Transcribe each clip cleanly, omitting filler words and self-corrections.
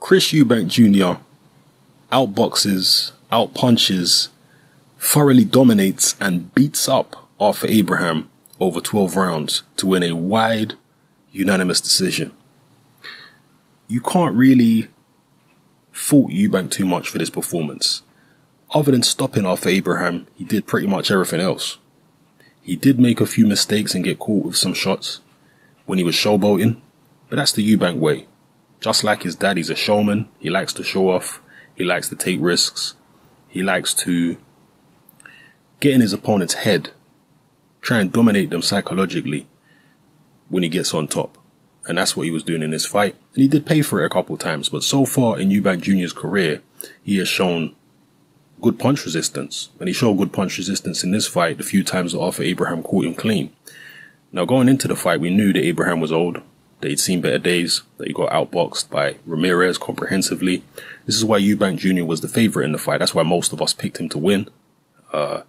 Chris Eubank Jr. outboxes, outpunches, thoroughly dominates and beats up Arthur Abraham over 12 rounds to win a wide, unanimous decision. You can't really fault Eubank too much for this performance. Other than stopping Arthur Abraham, he did pretty much everything else. He did make a few mistakes and get caught with some shots when he was showboating, but that's the Eubank way. Just like his dad, he's a showman. He likes to show off. He likes to take risks. He likes to get in his opponent's head, try and dominate them psychologically when he gets on top. And that's what he was doing in this fight. And he did pay for it a couple of times, but so far in Eubank Jr.'s career, he has shown good punch resistance. And he showed good punch resistance in this fight the few times that Arthur Abraham caught him clean. Now, going into the fight, we knew that Abraham was old, that he'd seen better days, that he got outboxed by Ramirez comprehensively. This is why Eubank Jr. was the favorite in the fight. That's why most of us picked him to win. The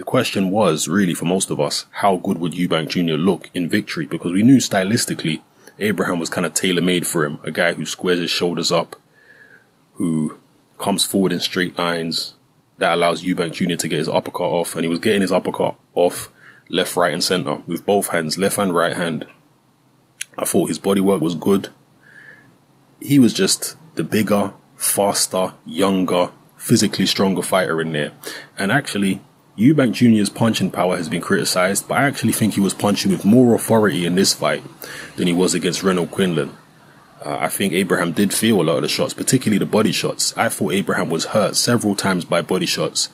question was, really, for most of us, how good would Eubank Jr. look in victory? Because we knew stylistically, Abraham was kind of tailor-made for him. A guy who squares his shoulders up, who comes forward in straight lines. That allows Eubank Jr. to get his uppercut off. And he was getting his uppercut off left, right, and center with both hands, left and right hand. I thought his bodywork was good. He was just the bigger, faster, younger, physically stronger fighter in there. And actually, Eubank Jr.'s punching power has been criticized, but I actually think he was punching with more authority in this fight than he was against Renold Quinlan. I think Abraham did feel a lot of the shots, particularly the body shots. I thought Abraham was hurt several times by body shots,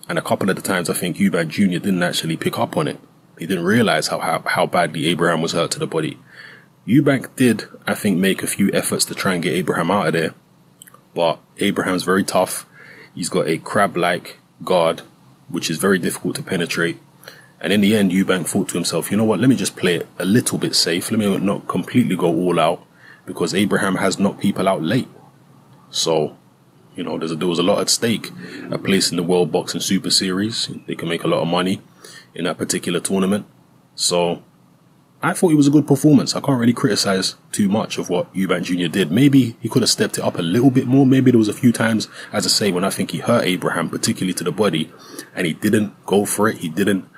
and a couple of the times I think Eubank Jr. didn't actually pick up on it. He didn't realize how badly Abraham was hurt to the body. Eubank did, I think, make a few efforts to try and get Abraham out of there, but Abraham's very tough. He's got a crab-like guard, which is very difficult to penetrate. And in the end, Eubank thought to himself, you know what, let me just play it a little bit safe. Let me not completely go all out, because Abraham has knocked people out late. So, you know, there was a lot at stake. A place in the World Boxing Super Series. They can make a lot of money in that particular tournament. So I thought it was a good performance. I can't really criticize too much of what Eubank Jr. did. Maybe he could have stepped it up a little bit more. Maybe there was a few times, as I say, when I think he hurt Abraham, particularly to the body, and he didn't go for it. He didn't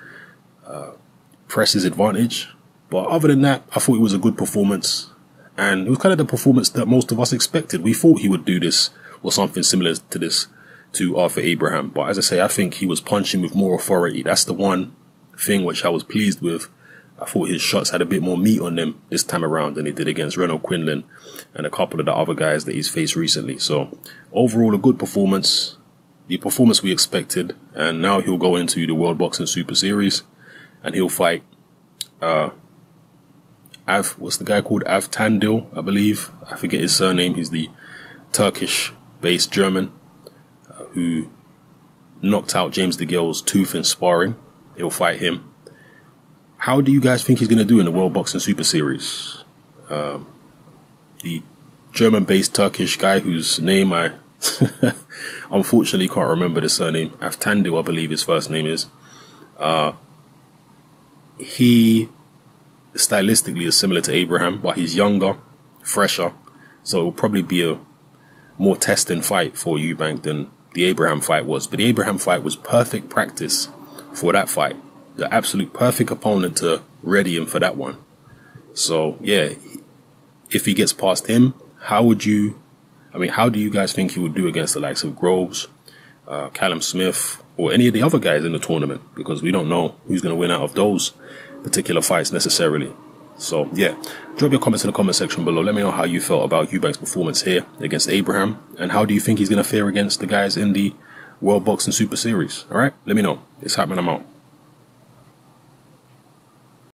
press his advantage. But other than that, I thought it was a good performance. And it was kind of the performance that most of us expected. We thought he would do this or something similar to this to Arthur Abraham. But as I say, I think he was punching with more authority. That's the one thing which I was pleased with. I thought his shots had a bit more meat on them this time around than he did against Renold Quinlan and a couple of the other guys that he's faced recently. So overall, a good performance, the performance we expected. And now he'll go into the World Boxing Super Series and he'll fight what's the guy called? Avtandil, I believe. I forget his surname. He's the Turkish-based German who knocked out James DeGale's tooth in sparring. He'll fight him. How do you guys think he's going to do in the World Boxing Super Series? The German-based Turkish guy whose name I unfortunately can't remember the surname. Avtandil, I believe his first name is. He stylistically is similar to Abraham, but he's younger, fresher. So it will probably be a more testing fight for Eubank than the Abraham fight was. But the Abraham fight was perfect practice for that fight. The absolute perfect opponent to ready him for that one. So yeah, if he gets past him, how do you guys think he would do against the likes of Groves, Callum Smith, or any of the other guys in the tournament? Because we don't know who's going to win out of those particular fights necessarily. So yeah, drop your comments in the comment section below. Let me know how you felt about Eubank's performance here against Abraham, and how do you think he's going to fare against the guys in the World Boxing Super Series? All right, let me know. It's happening. I'm out.